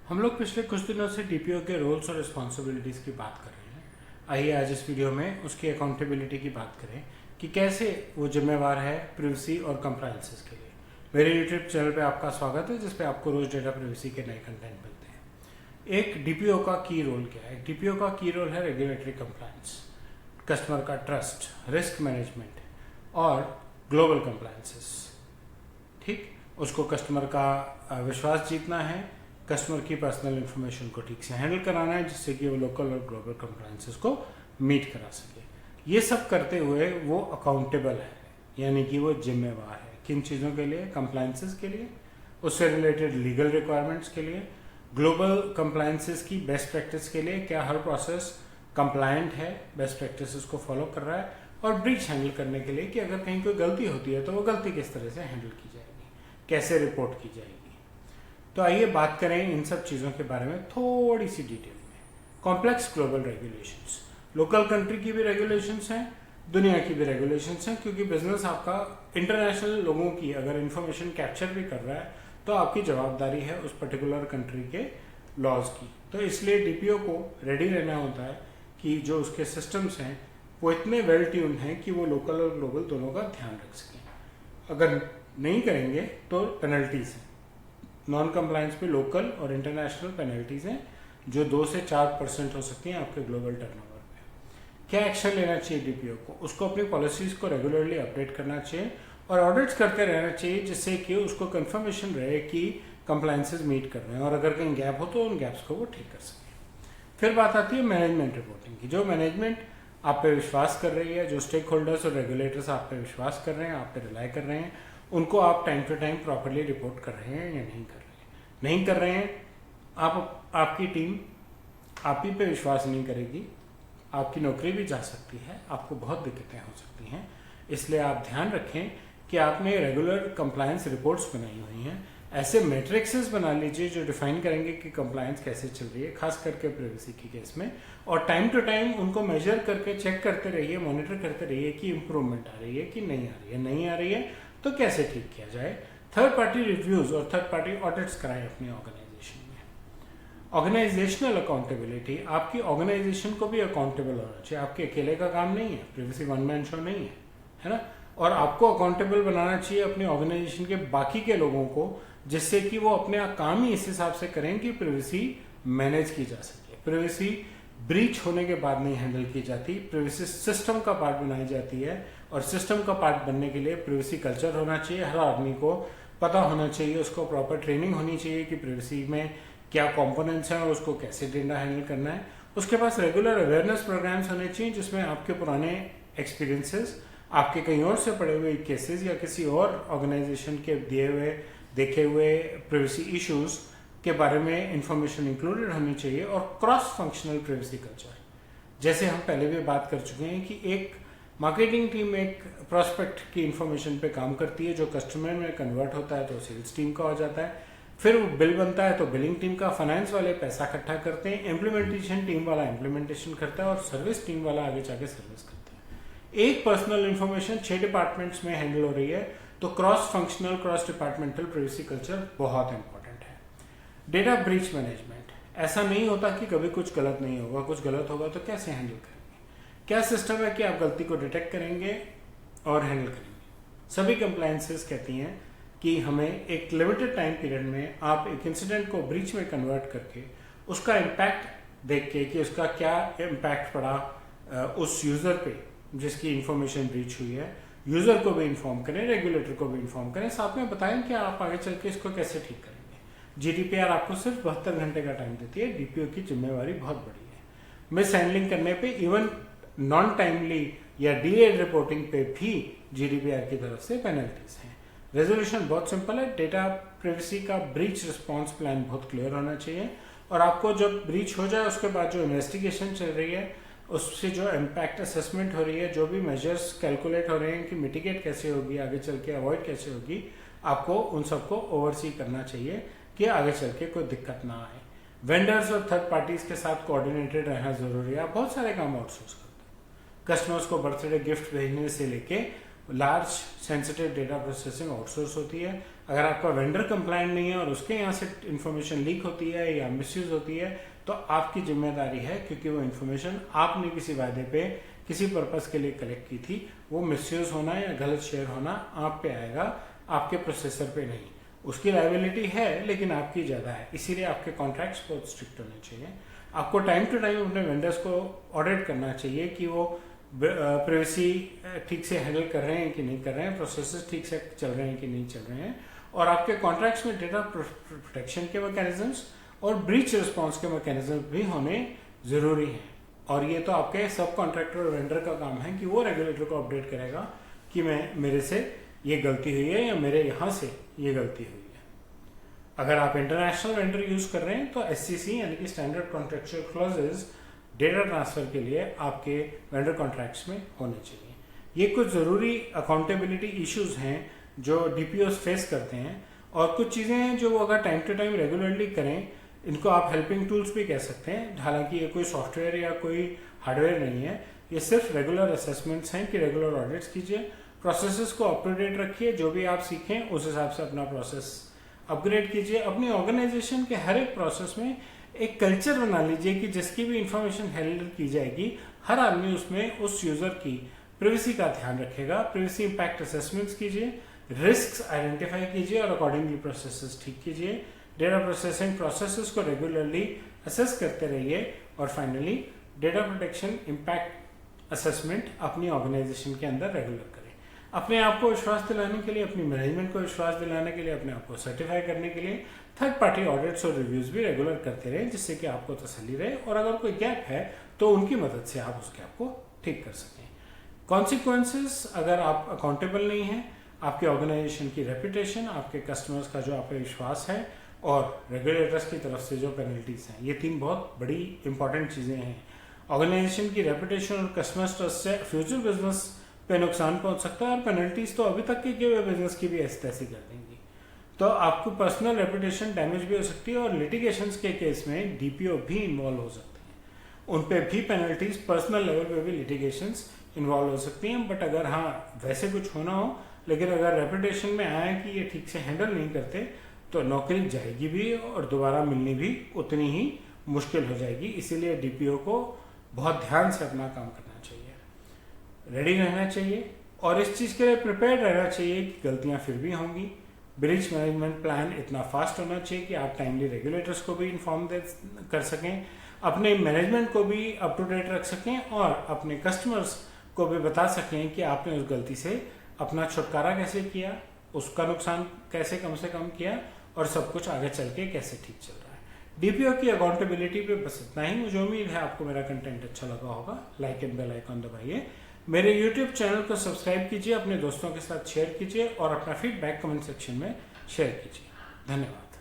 हम लोग पिछले कुछ दिनों से डीपीओ के रोल्स और रिस्पॉन्सिबिलिटीज़ की बात कर रहे हैं। आइए आज इस वीडियो में उसकी अकाउंटेबिलिटी की बात करें कि कैसे वो जिम्मेवार है प्रिवेसी और कंप्लायंसेस के लिए। मेरे यूट्यूब चैनल पे आपका स्वागत है, जिस पे आपको रोज डेटा प्रिवेसी के नए कंटेंट मिलते हैं। एक डीपीओ का की रोल क्या है? डीपीओ का की रोल है रेगुलेटरी कंप्लायंस, कस्टमर का ट्रस्ट, रिस्क मैनेजमेंट और ग्लोबल कंप्लायंसेस। ठीक, उसको कस्टमर का विश्वास जीतना है, कस्टमर की पर्सनल इन्फॉर्मेशन को ठीक से हैंडल कराना है, जिससे कि वो लोकल और ग्लोबल कंप्लायंसेस को मीट करा सके। ये सब करते हुए वो अकाउंटेबल है, यानी कि वो जिम्मेवार है। किन चीज़ों के लिए? कंप्लायंसेस के लिए, उससे रिलेटेड लीगल रिक्वायरमेंट्स के लिए, ग्लोबल कंप्लायंसेस की बेस्ट प्रैक्टिस के लिए, क्या हर प्रोसेस कंप्लायंट है, बेस्ट प्रैक्टिसेस को फॉलो कर रहा है, और ब्रीच हैंडल करने के लिए कि अगर कहीं कोई गलती होती है तो वो गलती किस तरह से हैंडल की जाएगी, कैसे रिपोर्ट की जाएगी। तो आइए बात करें इन सब चीज़ों के बारे में थोड़ी सी डिटेल में। Complex global regulations, local country की भी रेगुलेशंस हैं, दुनिया की भी रेगुलेशंस हैं, क्योंकि बिजनेस आपका इंटरनेशनल लोगों की अगर इंफॉर्मेशन कैप्चर भी कर रहा है तो आपकी जवाबदारी है उस पर्टिकुलर कंट्री के लॉज की। तो इसलिए डीपीओ को रेडी रहना होता है कि जो उसके सिस्टम्स हैं वो इतने वेल ट्यून्ड हैं कि वो लोकल और ग्लोबल दोनों का ध्यान रख सकें। अगर नहीं करेंगे तो पेनल्टीज हैं। नॉन कंप्लायंस पे लोकल और इंटरनेशनल पेनल्टीज हैं जो 2 से 4% हो सकती हैं आपके ग्लोबल टर्नओवर पे। क्या एक्शन लेना चाहिए डीपीओ को? उसको अपनी पॉलिसीज को रेगुलरली अपडेट करना चाहिए और ऑडिट्स करते रहना चाहिए, जिससे कि उसको कंफर्मेशन रहे कि कंप्लायंसेस मीट कर रहे हैं, और अगर कहीं गैप हो तो उन गैप्स को वो ठीक कर सके। फिर बात आती है मैनेजमेंट रिपोर्टिंग की। जो मैनेजमेंट आप पे विश्वास कर रही है, जो स्टेक होल्डर्स और रेगुलेटर्स आप पे विश्वास कर रहे हैं, आप पे रिलाई कर रहे हैं, उनको आप time to time properly report कर रहे हैं या नहीं कर रहे हैं। नहीं कर रहे हैं, आपकी टीम आप ही पे विश्वास नहीं करेगी, आपकी नौकरी भी जा सकती है, आपको बहुत दिक्कतें हो सकती हैं। इसलिए आप ध्यान रखें कि आपने रेगुलर कंप्लायंस रिपोर्ट्स बनाई हुई हैं। ऐसे मैट्रिक्सेस बना लीजिए जो डिफाइन करेंगे कि कंप्लायंस कैसे चल रही है, खास करके प्रिवेसी की केस में, और टाइम टू टाइम उनको मेजर करके चेक करते रहिए, मॉनिटर करते रहिए कि इंप्रूवमेंट आ रही है कि नहीं आ रही है। नहीं आ रही है तो कैसे ठीक किया जाए। थर्ड पार्टी रिव्यूज और थर्ड पार्टी ऑडिट्स कराएं अपनी ऑर्गेनाइजेशन में। ऑर्गेनाइजेशनल अकाउंटेबिलिटी, आपकी ऑर्गेनाइजेशन को भी अकाउंटेबल होना चाहिए। आपके अकेले का काम नहीं है, प्रिवेसी वन मैन शो नहीं है ना। और आपको अकाउंटेबल बनाना चाहिए अपनी ऑर्गेनाइजेशन के बाकी के लोगों को, जिससे कि वो अपने काम ही इस हिसाब से करें कि प्रिवेसी मैनेज की जा सके। प्रिवेसी ब्रीच होने के बाद नहीं हैंडल की जाती, प्रिवेसी सिस्टम का पार्ट बनाई जाती है, और सिस्टम का पार्ट बनने के लिए प्रिवेसी कल्चर होना चाहिए। हर आदमी को पता होना चाहिए, उसको प्रॉपर ट्रेनिंग होनी चाहिए कि प्रिवेसी में क्या कंपोनेंट्स हैं और उसको कैसे डेटा हैंडल करना है। उसके पास रेगुलर अवेयरनेस प्रोग्राम्स होने चाहिए, जिसमें आपके पुराने एक्सपीरियंसेस, आपके कहीं और से पड़े हुए केसेस या किसी और ऑर्गेनाइजेशन के देखे हुए प्रिवेसी इश्यूज के बारे में इंफॉर्मेशन इंक्लूडेड होनी चाहिए। और क्रॉस फंक्शनल प्रिवेसी कल्चर, जैसे हम पहले भी बात कर चुके हैं कि एक मार्केटिंग टीम एक प्रोस्पेक्ट की इंफॉर्मेशन पे काम करती है, जो कस्टमर में कन्वर्ट होता है तो सेल्स टीम का हो जाता है, फिर वो बिल बनता है तो बिलिंग टीम का, फाइनेंस वाले पैसा इकट्ठा करते हैं, इम्प्लीमेंटेशन टीम वाला इम्प्लीमेंटेशन करता है, और सर्विस टीम वाला आगे जाके सर्विस करता है। एक पर्सनल इंफॉर्मेशन 6 डिपार्टमेंट्स में हैंडल हो रही है, तो cross functional cross departmental privacy culture बहुत इंपॉर्टेंट है। डेटा ब्रीच मैनेजमेंट, ऐसा नहीं होता कि कभी कुछ गलत नहीं होगा, कुछ गलत होगा तो कैसे हैंडल करेंगे। क्या सिस्टम है कि आप गलती को डिटेक्ट करेंगे और हैंडल करेंगे। सभी कंप्लायंसेस कहती हैं कि हमें एक लिमिटेड टाइम पीरियड में आप एक इंसिडेंट को ब्रीच में कन्वर्ट करके उसका इम्पैक्ट देख के कि उसका क्या इम्पैक्ट पड़ा उस यूज़र पे जिसकी इंफॉर्मेशन ब्रीच हुई है, यूज़र को भी इन्फॉर्म करें, रेगुलेटर को भी इन्फॉर्म करें, साथ में बताएं कि आप आगे चल के इसको कैसे ठीक करेंगे। जीडीपीआर आपको सिर्फ 72 घंटे का टाइम देती है। डीपीओ की जिम्मेवारी बहुत बड़ी है। मिस हैंडलिंग करने पे, इवन नॉन टाइमली या डिलेड रिपोर्टिंग पे भी जीडीपीआर की तरफ से पेनल्टीज हैं। रेजोल्यूशन बहुत सिंपल है। डेटा प्रिवेसी का ब्रीच रिस्पॉन्स प्लान बहुत क्लियर होना चाहिए, और आपको जब ब्रीच हो जाए उसके बाद जो इन्वेस्टिगेशन चल रही है, उससे जो इम्पैक्ट असेसमेंट हो रही है, जो भी मेजर्स कैलकुलेट हो रहे हैं कि मिटिगेट कैसे होगी, आगे चल के अवॉइड कैसे होगी, आपको उन सबको ओवरसी करना चाहिए कि आगे चल के कोई दिक्कत ना आए। वेंडर्स और थर्ड पार्टीज के साथ कोऑर्डिनेटेड रहना जरूरी है। आप बहुत सारे काम आउटसोर्स करते हैं। कस्टमर्स को बर्थडे गिफ्ट भेजने से लेके large sensitive data processing outsource होती है। अगर आपका वेंडर कंप्लायंट नहीं है और उसके यहाँ से इन्फॉर्मेशन लीक होती है या मिसयूज होती है तो आपकी जिम्मेदारी है, क्योंकि वो इन्फॉर्मेशन आपने किसी वायदे पे किसी पर्पस के लिए कलेक्ट की थी, वो मिसयूज होना या गलत शेयर होना आप पे आएगा, आपके प्रोसेसर पे नहीं। उसकी लायबिलिटी है लेकिन आपकी ज़्यादा है, इसीलिए आपके कॉन्ट्रैक्ट्स बहुत स्ट्रिक्ट होने चाहिए। आपको टाइम टू टाइम अपने वेंडर्स को ऑडिट करना चाहिए कि वो प्राइवेसी ठीक से हैंडल कर रहे हैं कि नहीं कर रहे हैं, प्रोसेसेस ठीक से चल रहे हैं कि नहीं चल रहे हैं, और आपके कॉन्ट्रैक्ट्स में डेटा प्रोटेक्शन के मैकेनिज्म्स और ब्रीच रिस्पॉन्स के मैकेनिज्म भी होने ज़रूरी हैं। और ये तो आपके सब कॉन्ट्रैक्टर और वेंडर का काम है कि वो रेगुलेटर को अपडेट करेगा कि मेरे से ये गलती हुई है या मेरे यहाँ से ये गलती हुई है। अगर आप इंटरनेशनल वेंडर यूज़ कर रहे हैं तो SCC यानी कि standard contractual clauses data transfer के लिए आपके वेंडर कॉन्ट्रैक्ट्स में होने चाहिए। ये कुछ ज़रूरी अकाउंटेबिलिटी इश्यूज हैं जो DPOs फेस करते हैं, और कुछ चीज़ें हैं जो वो अगर टाइम टू टाइम रेगुलरली करें, इनको आप हेल्पिंग टूल्स भी कह सकते हैं। हालांकि ये कोई सॉफ्टवेयर या कोई हार्डवेयर नहीं है, ये सिर्फ रेगुलर असेसमेंट्स हैं कि रेगुलर ऑडिट्स कीजिए, प्रोसेसेस को अप टू डेट रखिए, जो भी आप सीखें उस हिसाब से अपना प्रोसेस अपग्रेड कीजिए। अपनी ऑर्गेनाइजेशन के हर एक प्रोसेस में एक कल्चर बना लीजिए कि जिसकी भी इंफॉर्मेशन हैंडल की जाएगी हर आदमी उसमें उस यूज़र की प्राइवेसी का ध्यान रखेगा। प्राइवेसी इंपैक्ट असेसमेंट्स कीजिए, रिस्क्स आइडेंटिफाई कीजिए और अकॉर्डिंगली प्रोसेसेस ठीक कीजिए। डेटा प्रोसेसिंग प्रोसेसेस को रेगुलरली असेस करते रहिए, और finally data protection impact assessment अपनी ऑर्गेनाइजेशन के अंदर रेगुलर करें। अपने आप को विश्वास दिलाने के लिए, अपनी मैनेजमेंट को विश्वास दिलाने के लिए, अपने आप को सर्टिफाई करने के लिए थर्ड पार्टी ऑडिट्स और रिव्यूज भी रेगुलर करते रहें, जिससे कि आपको तसल्ली रहे, और अगर कोई गैप है तो उनकी मदद से आप उस गैप को ठीक कर सकें। कॉन्सिक्वेंसेस, अगर आप अकाउंटेबल नहीं हैं, आपके ऑर्गेनाइजेशन की रेपुटेशन, आपके कस्टमर्स का जो आप पे विश्वास है, और रेगुलेटर्स की तरफ से जो पेनल्टीज हैं, ये 3 बहुत बड़ी इंपॉर्टेंट चीज़ें हैं। ऑर्गेनाइजेशन की रेपुटेशन और कस्टमर्स ट्रस्ट से फ्यूचर बिजनेस पे नुकसान पहुंच सकता है, और पेनल्टीज तो अभी तक के किए हुए बिजनेस की भी ऐसी तैसी कर देंगी। तो आपको पर्सनल रेपुटेशन डैमेज भी हो सकती है, और लिटिगेशंस के केस में DPO भी इन्वॉल्व हो सकते हैं, उन पे भी पेनल्टीज, पर्सनल लेवल पे भी लिटिगेशंस इन्वॉल्व हो सकती हैं। बट अगर हाँ वैसे कुछ होना हो, लेकिन अगर रेपुटेशन में आया कि ये ठीक से हैंडल नहीं करते, तो नौकरी जाएगी भी और दोबारा मिलनी भी उतनी ही मुश्किल हो जाएगी। इसीलिए DPO को बहुत ध्यान से अपना काम करना चाहिए, रेडी रहना चाहिए, और इस चीज़ के लिए प्रिपेयर्ड रहना चाहिए कि गलतियां फिर भी होंगी। ब्रीच मैनेजमेंट प्लान इतना फास्ट होना चाहिए कि आप टाइमली रेगुलेटर्स को भी इन्फॉर्म कर सकें, अपने मैनेजमेंट को भी अप टू डेट रख सकें, और अपने कस्टमर्स को भी बता सकें कि आपने उस गलती से अपना छुटकारा कैसे किया, उसका नुकसान कैसे कम से कम किया, और सब कुछ आगे चल के कैसे ठीक चल रहा है। DPO की अकाउंटेबिलिटी पे बस इतना ही। मुझे उम्मीद है आपको मेरा कंटेंट अच्छा लगा होगा। लाइक एंड बेल आइकॉन दबाइए, मेरे YouTube चैनल को सब्सक्राइब कीजिए, अपने दोस्तों के साथ शेयर कीजिए, और अपना फीडबैक कमेंट सेक्शन में शेयर कीजिए। धन्यवाद।